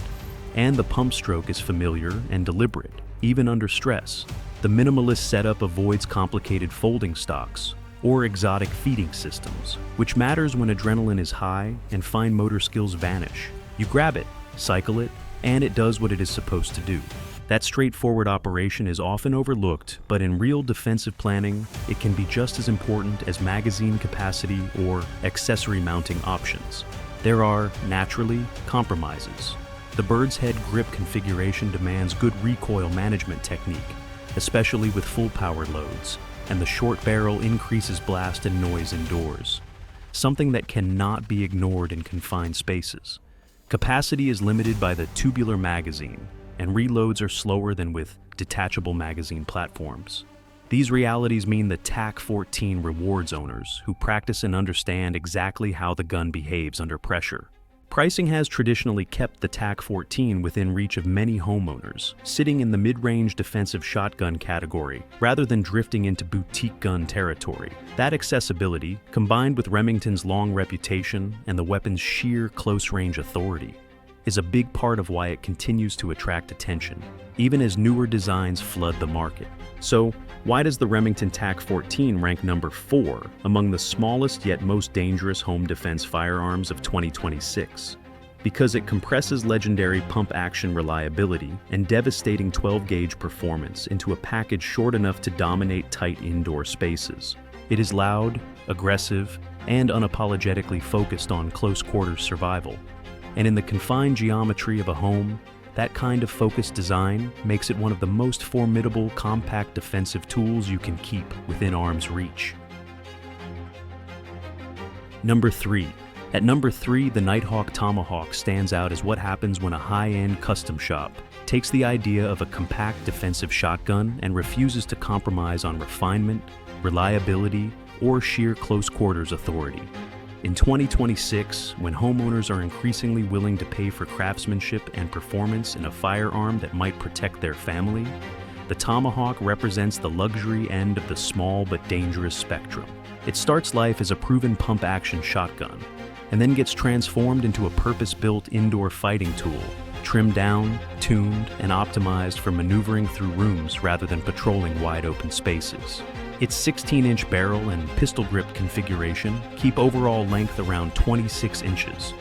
Speaker 1: and the pump stroke is familiar and deliberate, even under stress. The minimalist setup avoids complicated folding stocks or exotic feeding systems, which matters when adrenaline is high and fine motor skills vanish. You grab it, cycle it, and it does what it is supposed to do. That straightforward operation is often overlooked, but in real defensive planning, it can be just as important as magazine capacity or accessory mounting options. There are, naturally, compromises. The bird's head grip configuration demands good recoil management technique, especially with full power loads, and the short barrel increases blast and noise indoors, something that cannot be ignored in confined spaces. Capacity is limited by the tubular magazine, and reloads are slower than with detachable magazine platforms. These realities mean the TAC-14 rewards owners who practice and understand exactly how the gun behaves under pressure. Pricing has traditionally kept the TAC-14 within reach of many homeowners, sitting in the mid-range defensive shotgun category rather than drifting into boutique gun territory. That accessibility, combined with Remington's long reputation and the weapon's sheer close-range authority, is a big part of why it continues to attract attention, even as newer designs flood the market. So, why does the Remington TAC-14 rank number 4 among the smallest yet most dangerous home defense firearms of 2026? Because it compresses legendary pump-action reliability and devastating 12-gauge performance into a package short enough to dominate tight indoor spaces. It is loud, aggressive, and unapologetically focused on close-quarters survival. And in the confined geometry of a home, that kind of focused design makes it one of the most formidable compact defensive tools you can keep within arm's reach. Number 3. At number 3, the Nighthawk Tomahawk stands out as what happens when a high-end custom shop takes the idea of a compact defensive shotgun and refuses to compromise on refinement, reliability, or sheer close-quarters authority. In 2026, when homeowners are increasingly willing to pay for craftsmanship and performance in a firearm that might protect their family, the Tomahawk represents the luxury end of the small but dangerous spectrum. It starts life as a proven pump-action shotgun, and then gets transformed into a purpose-built indoor fighting tool, trimmed down, tuned, and optimized for maneuvering through rooms rather than patrolling wide-open spaces. Its 16-inch barrel and pistol grip configuration keep overall length around 26 inches,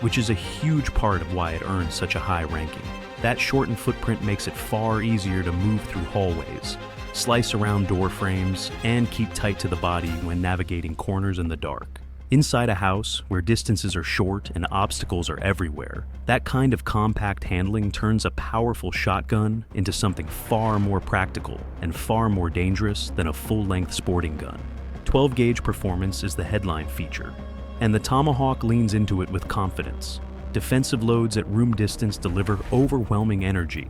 Speaker 1: which is a huge part of why it earns such a high ranking. That shortened footprint makes it far easier to move through hallways, slice around door frames, and keep tight to the body when navigating corners in the dark. Inside a house, where distances are short and obstacles are everywhere, that kind of compact handling turns a powerful shotgun into something far more practical and far more dangerous than a full-length sporting gun. 12-gauge performance is the headline feature, and the Tomahawk leans into it with confidence. Defensive loads at room distance deliver overwhelming energy,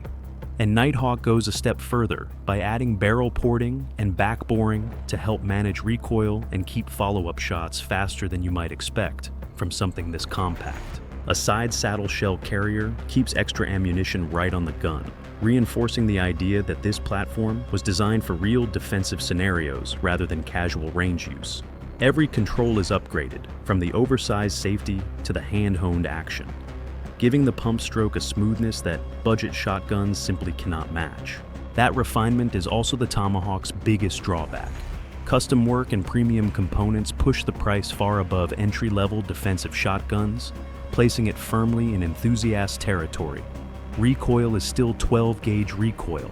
Speaker 1: and Nighthawk goes a step further by adding barrel porting and back boring to help manage recoil and keep follow-up shots faster than you might expect from something this compact. A side saddle shell carrier keeps extra ammunition right on the gun, reinforcing the idea that this platform was designed for real defensive scenarios rather than casual range use. Every control is upgraded, from the oversized safety to the hand-honed action, giving the pump stroke a smoothness that budget shotguns simply cannot match. That refinement is also the Tomahawk's biggest drawback. Custom work and premium components push the price far above entry-level defensive shotguns, placing it firmly in enthusiast territory. Recoil is still 12-gauge recoil,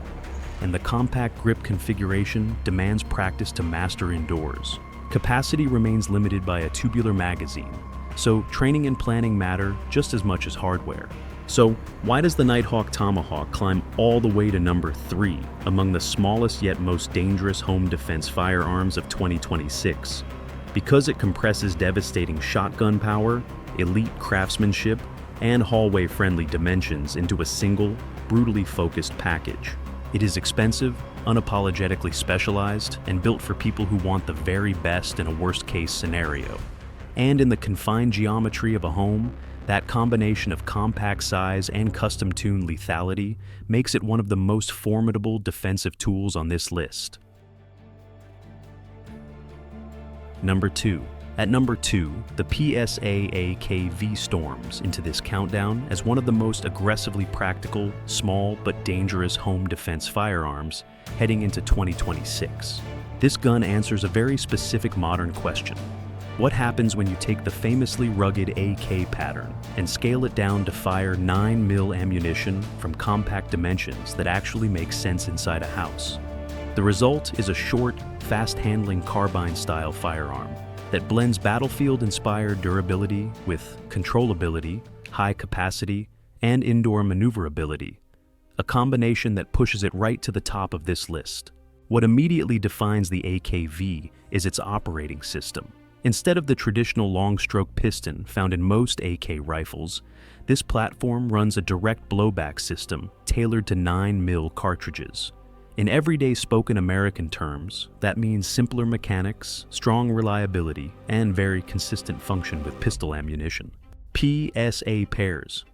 Speaker 1: and the compact grip configuration demands practice to master indoors. Capacity remains limited by a tubular magazine, so training and planning matter just as much as hardware. So, why does the Nighthawk Tomahawk climb all the way to number 3 among the smallest yet most dangerous home defense firearms of 2026? Because it compresses devastating shotgun power, elite craftsmanship, and hallway-friendly dimensions into a single, brutally focused package. It is expensive, unapologetically specialized, and built for people who want the very best in a worst-case scenario. And in the confined geometry of a home, that combination of compact size and custom-tuned lethality makes it one of the most formidable defensive tools on this list. Number 2. At number 2, the PSA AKV storms into this countdown as one of the most aggressively practical, small but dangerous home defense firearms heading into 2026. This gun answers a very specific modern question. What happens when you take the famously rugged AK pattern and scale it down to fire 9mm ammunition from compact dimensions that actually make sense inside a house? The result is a short, fast-handling carbine-style firearm that blends battlefield-inspired durability with controllability, high capacity, and indoor maneuverability, a combination that pushes it right to the top of this list. What immediately defines the AKV is its operating system. Instead of the traditional long-stroke piston found in most AK rifles, this platform runs a direct blowback system tailored to 9mm cartridges. In everyday spoken American terms, that means simpler mechanics, strong reliability, and very consistent function with pistol ammunition. PSA pairs.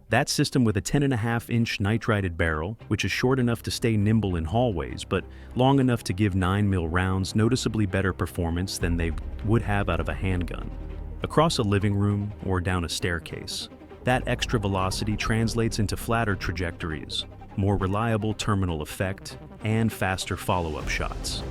Speaker 1: That system with a 10.5-inch nitrided barrel, which is short enough to stay nimble in hallways, but long enough to give 9mm rounds noticeably better performance than they would have out of a handgun. Across a living room or down a staircase, that extra velocity translates into flatter trajectories, more reliable terminal effect, and faster follow-up shots.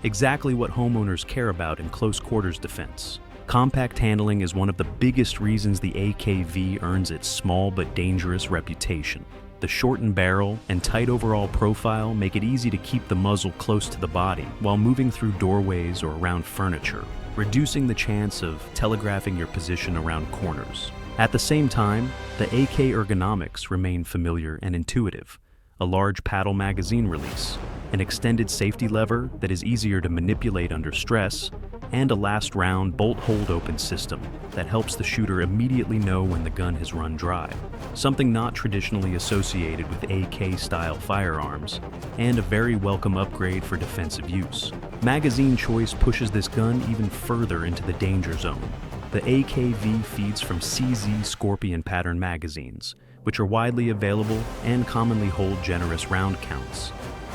Speaker 1: Exactly what homeowners care about in close quarters defense. Compact handling is one of the biggest reasons the AKV earns its small but dangerous reputation. The shortened barrel and tight overall profile make it easy to keep the muzzle close to the body while moving through doorways or around furniture, reducing the chance of telegraphing your position around corners. At the same time, the AK ergonomics remain familiar and intuitive. A large paddle magazine release, an extended safety lever that is easier to manipulate under stress, and a last round bolt hold open system that helps the shooter immediately know when the gun has run dry, something not traditionally associated with AK-style firearms, and a very welcome upgrade for defensive use. Magazine choice pushes this gun even further into the danger zone. The AKV feeds from CZ Scorpion pattern magazines, which are widely available and commonly hold generous round counts.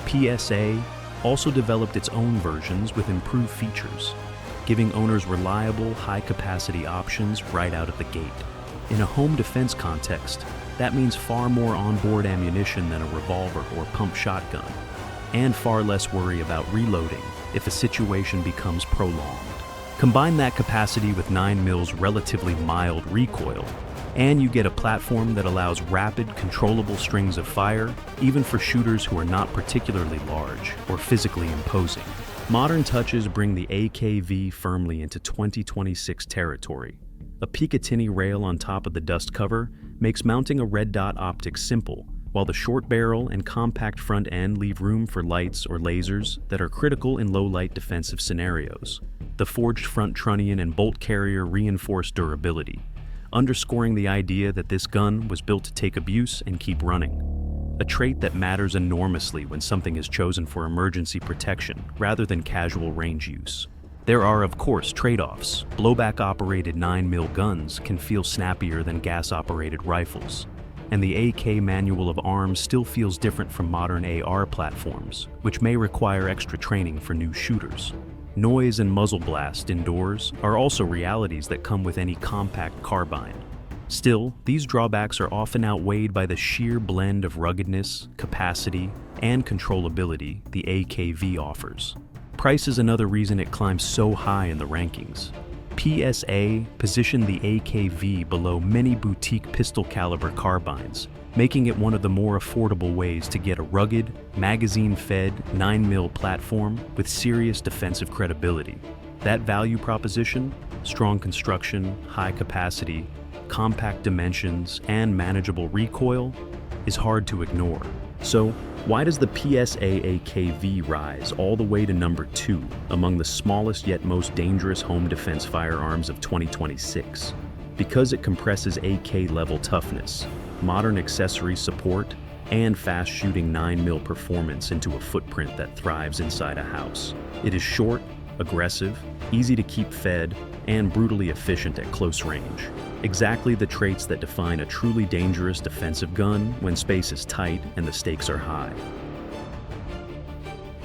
Speaker 1: PSA also developed its own versions with improved features, giving owners reliable, high-capacity options right out of the gate. In a home defense context, that means far more onboard ammunition than a revolver or pump shotgun, and far less worry about reloading if a situation becomes prolonged. Combine that capacity with 9mm's relatively mild recoil, and you get a platform that allows rapid, controllable strings of fire, even for shooters who are not particularly large or physically imposing. Modern touches bring the AKV firmly into 2026 territory. A Picatinny rail on top of the dust cover makes mounting a red dot optic simple, while the short barrel and compact front end leave room for lights or lasers that are critical in low-light defensive scenarios. The forged front trunnion and bolt carrier reinforce durability, underscoring the idea that this gun was built to take abuse and keep running, a trait that matters enormously when something is chosen for emergency protection rather than casual range use. There are, of course, trade-offs. Blowback-operated 9mm guns can feel snappier than gas-operated rifles, and the AK manual of arms still feels different from modern AR platforms, which may require extra training for new shooters. Noise and muzzle blast indoors are also realities that come with any compact carbine. Still, these drawbacks are often outweighed by the sheer blend of ruggedness, capacity, and controllability the AKV offers. Price is another reason it climbs so high in the rankings. PSA positioned the AKV below many boutique pistol caliber carbines, making it one of the more affordable ways to get a rugged, magazine-fed 9mm platform with serious defensive credibility. That value proposition, strong construction, high capacity, compact dimensions, and manageable recoil, is hard to ignore. So, why does the PSA AKV rise all the way to number 2 among the smallest yet most dangerous home defense firearms of 2026? Because it compresses AK-level toughness, modern accessory support, and fast-shooting 9mm performance into a footprint that thrives inside a house. It is short, aggressive, easy to keep fed, and brutally efficient at close range. Exactly the traits that define a truly dangerous defensive gun when space is tight and the stakes are high.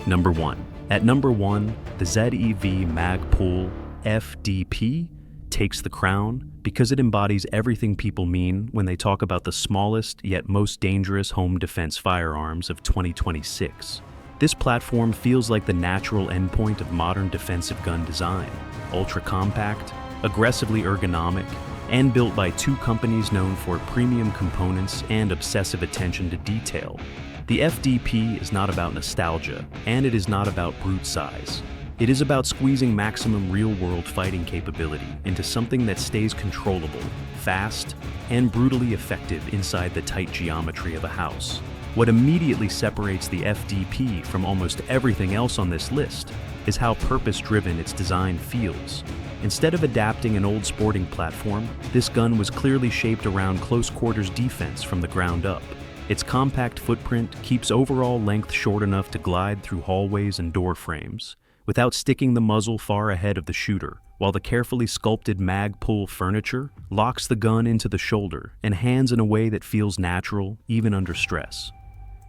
Speaker 1: Number 1. At number 1, the ZEV Magpul FDP takes the crown because it embodies everything people mean when they talk about the smallest yet most dangerous home defense firearms of 2026. This platform feels like the natural endpoint of modern defensive gun design. Ultra-compact, aggressively ergonomic, and built by two companies known for premium components and obsessive attention to detail. The FDP is not about nostalgia, and it is not about brute size. It is about squeezing maximum real-world fighting capability into something that stays controllable, fast, and brutally effective inside the tight geometry of a house. What immediately separates the FDP from almost everything else on this list is how purpose-driven its design feels. Instead of adapting an old sporting platform, this gun was clearly shaped around close-quarters defense from the ground up. Its compact footprint keeps overall length short enough to glide through hallways and door frames, without sticking the muzzle far ahead of the shooter, while the carefully sculpted Magpul furniture locks the gun into the shoulder and hands in a way that feels natural, even under stress.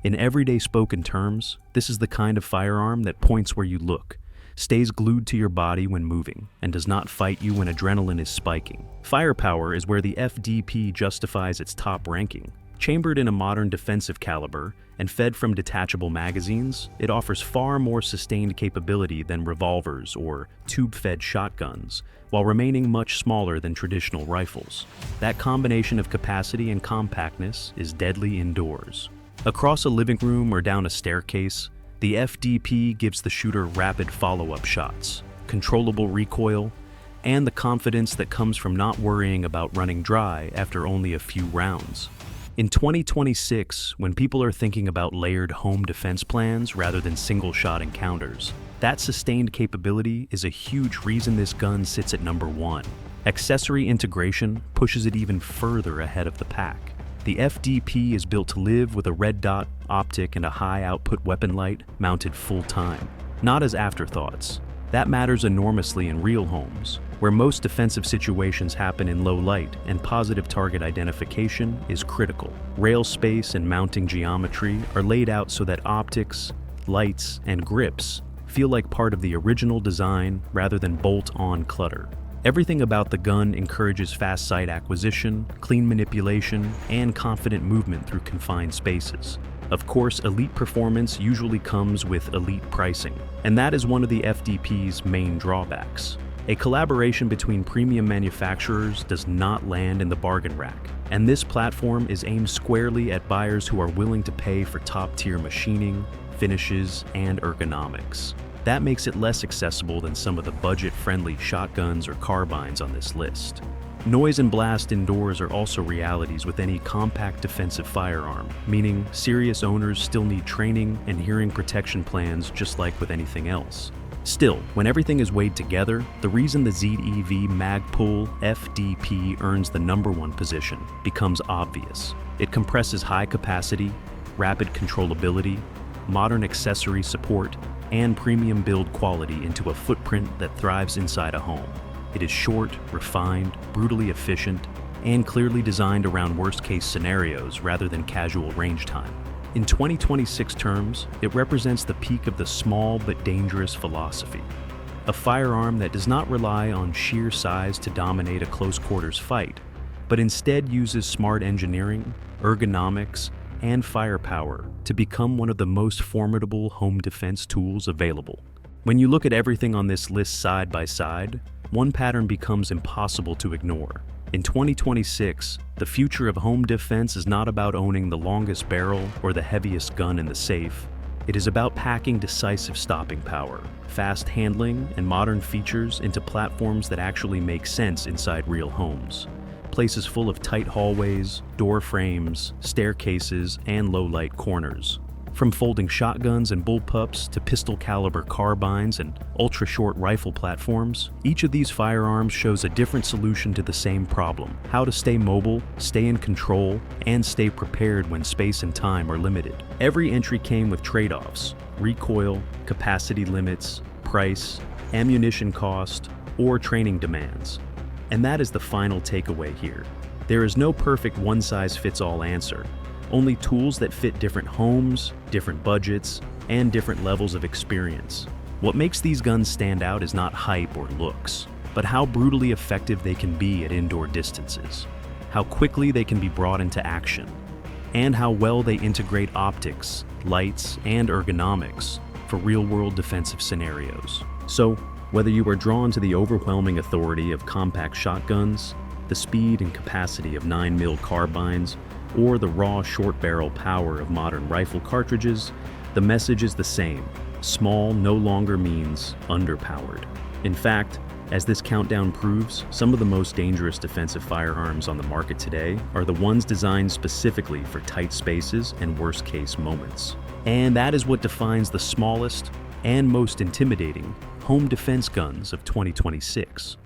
Speaker 1: In everyday spoken terms, this is the kind of firearm that points where you look, stays glued to your body when moving, and does not fight you when adrenaline is spiking. Firepower is where the FDP justifies its top ranking. Chambered in a modern defensive caliber and fed from detachable magazines, it offers far more sustained capability than revolvers or tube-fed shotguns, while remaining much smaller than traditional rifles. That combination of capacity and compactness is deadly indoors. Across a living room or down a staircase, the FDP gives the shooter rapid follow-up shots, controllable recoil, and the confidence that comes from not worrying about running dry after only a few rounds. In 2026, when people are thinking about layered home defense plans rather than single-shot encounters, that sustained capability is a huge reason this gun sits at number 1. Accessory integration pushes it even further ahead of the pack. The FDP is built to live with a red dot optic and a high-output weapon light mounted full-time, not as afterthoughts. That matters enormously in real homes, where most defensive situations happen in low light and positive target identification is critical. Rail space and mounting geometry are laid out so that optics, lights, and grips feel like part of the original design rather than bolt-on clutter. Everything about the gun encourages fast sight acquisition, clean manipulation, and confident movement through confined spaces. Of course, elite performance usually comes with elite pricing, and that is one of the FDP's main drawbacks. A collaboration between premium manufacturers does not land in the bargain rack, and this platform is aimed squarely at buyers who are willing to pay for top-tier machining, finishes, and ergonomics. That makes it less accessible than some of the budget-friendly shotguns or carbines on this list. Noise and blast indoors are also realities with any compact defensive firearm, meaning serious owners still need training and hearing protection plans just like with anything else. Still, when everything is weighed together, the reason the ZEV Magpul FDP earns the number 1 position becomes obvious. It compresses high capacity, rapid controllability, modern accessory support, and premium build quality into a footprint that thrives inside a home. It is short, refined, brutally efficient, and clearly designed around worst-case scenarios rather than casual range time. In 2026 terms, it represents the peak of the small but dangerous philosophy. A firearm that does not rely on sheer size to dominate a close-quarters fight, but instead uses smart engineering, ergonomics, and firepower to become one of the most formidable home defense tools available. When you look at everything on this list side by side, one pattern becomes impossible to ignore. In 2026, the future of home defense is not about owning the longest barrel or the heaviest gun in the safe. It is about packing decisive stopping power, fast handling, and modern features into platforms that actually make sense inside real homes. Places full of tight hallways, door frames, staircases, and low-light corners. From folding shotguns and bullpups to pistol-caliber carbines and ultra-short rifle platforms, each of these firearms shows a different solution to the same problem: how to stay mobile, stay in control, and stay prepared when space and time are limited. Every entry came with trade-offs: recoil, capacity limits, price, ammunition cost, or training demands. And that is the final takeaway here. There is no perfect one-size-fits-all answer. Only tools that fit different homes, different budgets, and different levels of experience. What makes these guns stand out is not hype or looks, but how brutally effective they can be at indoor distances, how quickly they can be brought into action, and how well they integrate optics, lights, and ergonomics for real-world defensive scenarios. So, whether you are drawn to the overwhelming authority of compact shotguns, the speed and capacity of 9mm carbines, or the raw short-barrel power of modern rifle cartridges, the message is the same: small no longer means underpowered. In fact, as this countdown proves, some of the most dangerous defensive firearms on the market today are the ones designed specifically for tight spaces and worst-case moments. And that is what defines the smallest and most intimidating home defense guns of 2026.